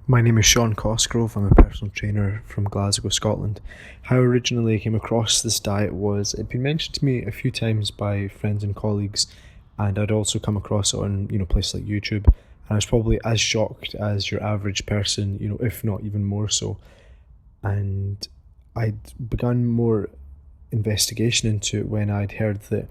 My name is Sean Cosgrove. I'm a personal trainer from Glasgow, Scotland. How originally I came across this diet was it'd been mentioned to me a few times by friends and colleagues, and I'd also come across it on places like YouTube. And I was probably as shocked as your average person, if not even more so. And I'd begun more investigation into it when I'd heard that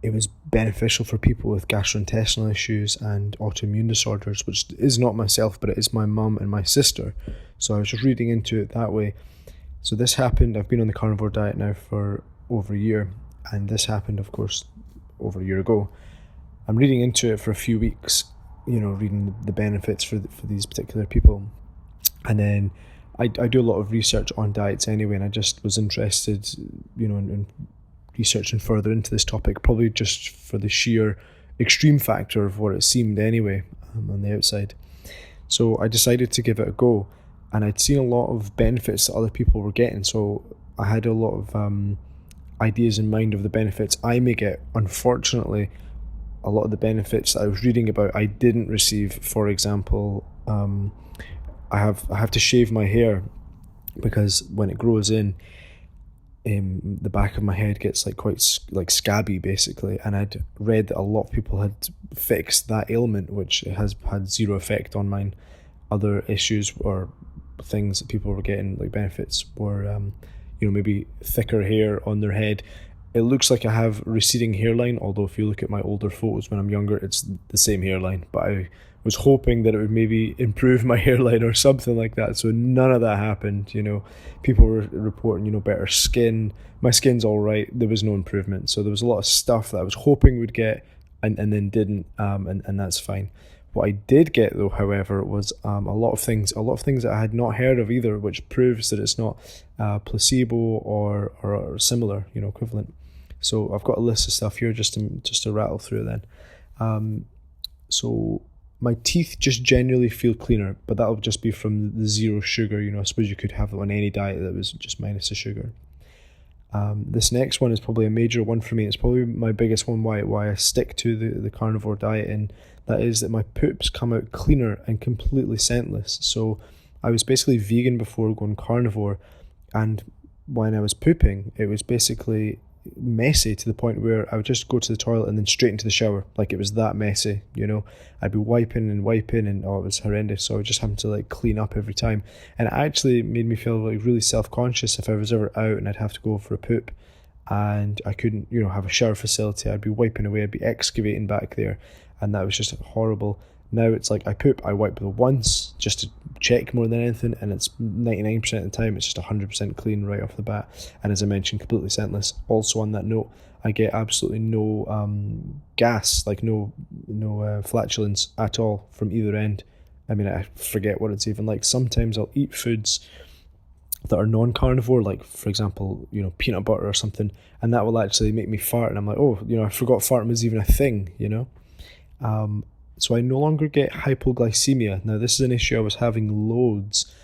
it was beneficial for people with gastrointestinal issues and autoimmune disorders, which is not myself, but it is my mum and my sister. So I was just reading into it that way. So this happened, I've been on the carnivore diet now for over a year, and this happened, of course, over a year ago. I'm reading into it for a few weeks, reading the benefits for these particular people. And then I do a lot of research on diets anyway, and I just was interested, in researching further into this topic, probably just for the sheer extreme factor of what it seemed anyway on the outside. So I decided to give it a go, and I'd seen a lot of benefits that other people were getting, so I had a lot of ideas in mind of the benefits I may get. Unfortunately, a lot of the benefits that I was reading about I didn't receive. For example, I have to shave my hair because when it grows in, the back of my head gets quite scabby basically, and I'd read that a lot of people had fixed that ailment, which has had zero effect on mine. Other issues or things that people were getting benefits were maybe thicker hair on their head. It looks like I have receding hairline, although if you look at my older photos when I'm younger, it's the same hairline, but I was hoping that it would maybe improve my hairline or something like that. So none of that happened. People were reporting better skin. My skin's all right. There was no improvement. So there was a lot of stuff that I was hoping would get and then didn't, and that's fine. What I did get though, however, was a lot of things that I had not heard of either, which proves that it's not placebo or similar, equivalent. So I've got a list of stuff here just to rattle through then. So my teeth just generally feel cleaner, but that'll just be from the zero sugar. I suppose you could have it on any diet that was just minus the sugar. This next one is probably a major one for me. It's probably my biggest one why I stick to the carnivore diet, and that is that my poops come out cleaner and completely scentless. So I was basically vegan before going carnivore, and when I was pooping, it was basically messy to the point where I would just go to the toilet and then straight into the shower. It was that messy, I'd be wiping and it was horrendous. So I would just have to clean up every time, and it actually made me feel really self-conscious if I was ever out and I'd have to go for a poop and I couldn't have a shower facility. I'd be wiping away, I'd be excavating back there, and that was just horrible. Now it's I poop, I wipe once just to check more than anything, and it's 99% of the time it's just 100% clean right off the bat, and as I mentioned, completely scentless. Also on that note, I get absolutely no gas, no flatulence at all from either end. I mean, I forget what it's even like. Sometimes I'll eat foods that are non-carnivore, for example, peanut butter or something, and that will actually make me fart, and I'm like, oh, I forgot farting was even a thing, So I no longer get hypoglycemia. Now, this is an issue I was having loads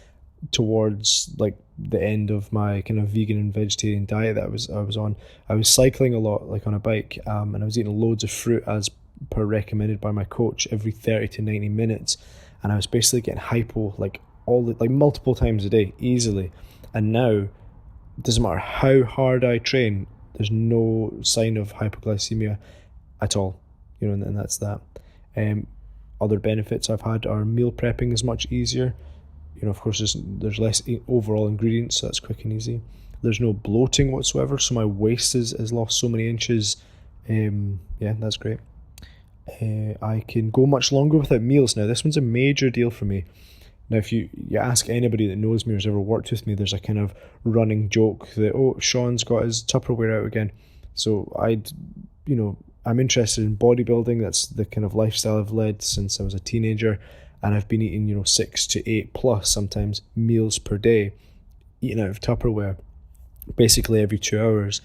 towards the end of my kind of vegan and vegetarian diet that I was on. I was cycling a lot, on a bike, and I was eating loads of fruit as per recommended by my coach every 30 to 90 minutes, and I was basically getting hypo multiple times a day easily. And now it doesn't matter how hard I train, there's no sign of hypoglycemia at all, and that's that. Other benefits I've had are meal prepping is much easier. Of course, there's less overall ingredients, so that's quick and easy. There's no bloating whatsoever, so my waist has lost so many inches. That's great. I can go much longer without meals now. This one's a major deal for me. Now, if you ask anybody that knows me or has ever worked with me, there's a kind of running joke that, oh, Sean's got his Tupperware out again. So I'm interested in bodybuilding. That's the kind of lifestyle I've led since I was a teenager, and I've been eating 6 to 8 plus sometimes meals per day, eating out of Tupperware basically every 2 hours.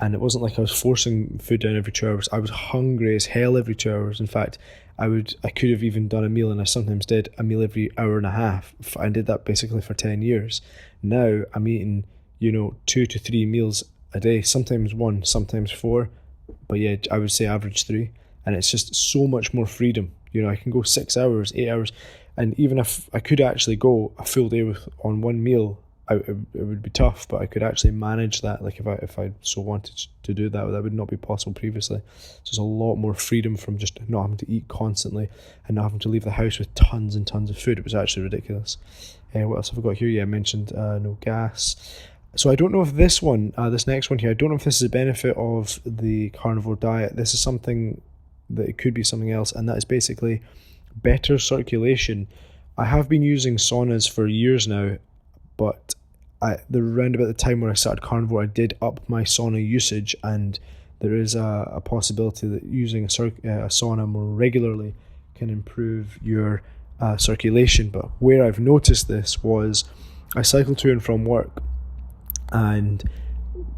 And it wasn't like I was forcing food down every 2 hours. I was hungry as hell every 2 hours. In fact, I could have even done a meal, and I sometimes did a meal every hour and a half. I did that basically for 10 years. Now I'm eating 2 to 3 meals a day, sometimes 1, sometimes 4. But yeah, I would say average 3, and it's just so much more freedom. I can go 6 hours, 8 hours. And even if I could actually go a full day on one meal, it would be tough, but I could actually manage that. Like if I so wanted to do that, that would not be possible previously. So there's a lot more freedom from just not having to eat constantly and not having to leave the house with tons and tons of food. It was actually ridiculous. What else have I got here? Yeah, I mentioned no gas. So I don't know if this next one here, I don't know if this is a benefit of the carnivore diet. This is something that it could be something else, and that is basically better circulation. I have been using saunas for years now, but around about the time when I started carnivore, I did up my sauna usage, and there is a possibility that using a sauna more regularly can improve your circulation. But where I've noticed this was I cycle to and from work, and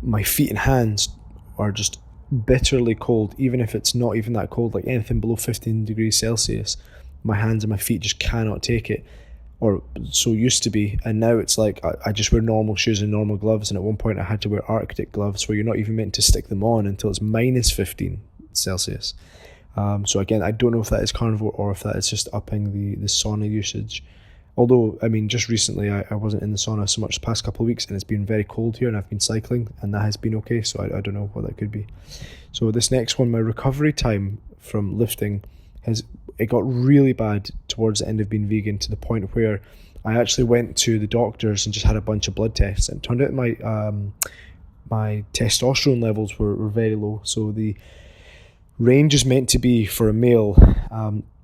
my feet and hands are just bitterly cold, even if it's not even that cold, like anything below 15 degrees Celsius. My hands and my feet just cannot take it, or so used to be, and now it's like I just wear normal shoes and normal gloves, and at one point I had to wear Arctic gloves where you're not even meant to stick them on until it's minus 15 Celsius. So again, I don't know if that is carnivore or if that is just upping the sauna usage. Although, I mean, just recently I wasn't in the sauna so much the past couple of weeks, and it's been very cold here, and I've been cycling, and that has been okay, so I don't know what that could be. So this next one, my recovery time from lifting, it got really bad towards the end of being vegan, to the point where I actually went to the doctors and just had a bunch of blood tests, and it turned out my testosterone levels were very low. So the range is meant to be for a male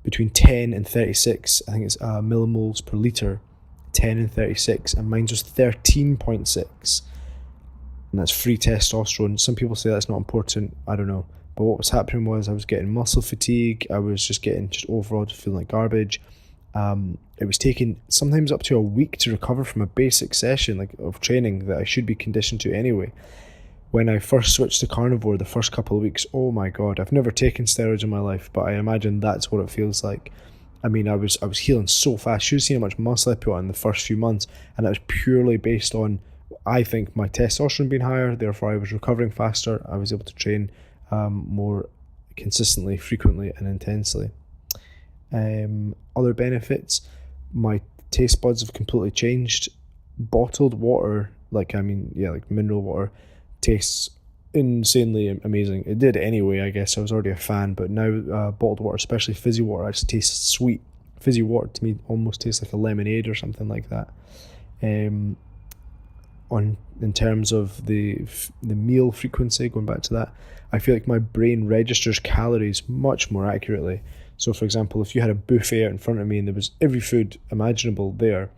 between 10 and 36, I think it's millimoles per litre, 10 and 36, and mine was 13.6, and that's free testosterone. Some people say that's not important, I don't know, but what was happening was I was getting muscle fatigue, I was just overall just feeling like garbage. It was taking sometimes up to a week to recover from a basic session of training that I should be conditioned to anyway. When I first switched to carnivore, the first couple of weeks, oh my god, I've never taken steroids in my life, but I imagine that's what it feels like. I mean, I was healing so fast. You should have seen how much muscle I put on in the first few months, and that was purely based on, I think, my testosterone being higher, therefore I was recovering faster, I was able to train more consistently, frequently, and intensely. Other benefits, my taste buds have completely changed. Bottled water, like mineral water, tastes insanely amazing. It did anyway, I guess. I was already a fan, but now bottled water, especially fizzy water, actually tastes sweet. Fizzy water to me almost tastes like a lemonade or something like that. In terms of the meal frequency, going back to that, I feel like my brain registers calories much more accurately. So for example, if you had a buffet out in front of me and there was every food imaginable there,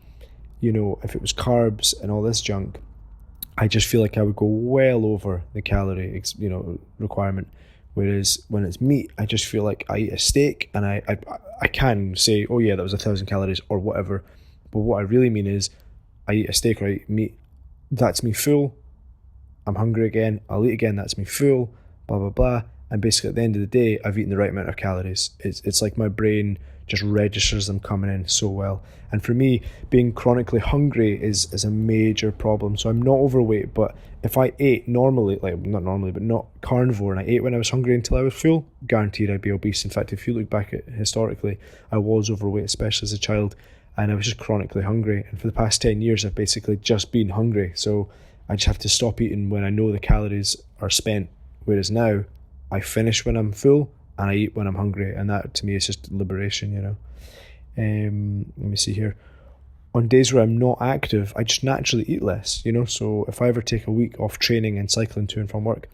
if it was carbs and all this junk, I just feel like I would go well over the calorie requirement. Whereas when it's meat, I just feel like I eat a steak and I can say, oh yeah, that was 1,000 calories or whatever. But what I really mean is I eat a steak or I eat meat, that's me full, I'm hungry again, I'll eat again, that's me full, blah, blah, blah. And basically at the end of the day, I've eaten the right amount of calories. It's like my brain just registers them coming in so well. And for me, being chronically hungry is a major problem. So I'm not overweight, but if I ate normally, not carnivore, and I ate when I was hungry until I was full, guaranteed I'd be obese. In fact, if you look back at historically, I was overweight, especially as a child, and I was just chronically hungry. And for the past 10 years, I've basically just been hungry. So I just have to stop eating when I know the calories are spent. Whereas now, I finish when I'm full and I eat when I'm hungry, and that to me is just liberation, Let me see here. On days where I'm not active, I just naturally eat less, So if I ever take a week off training and cycling to and from work,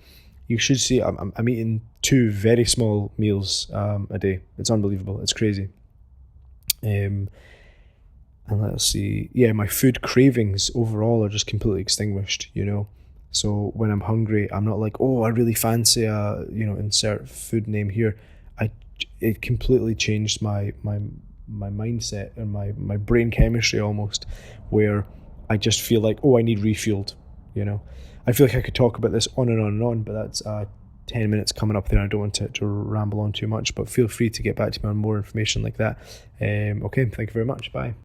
you should see I'm eating 2 very small meals a day. It's unbelievable. It's crazy. And let's see. Yeah, my food cravings overall are just completely extinguished, So when I'm hungry, I'm not like, oh, I really fancy a, insert food name here. It completely changed my mindset and my brain chemistry almost, where I just feel like, oh, I need refueled, I feel like I could talk about this on and on and on, but that's 10 minutes coming up there. I don't want to ramble on too much, but feel free to get back to me on more information like that. Okay, thank you very much. Bye.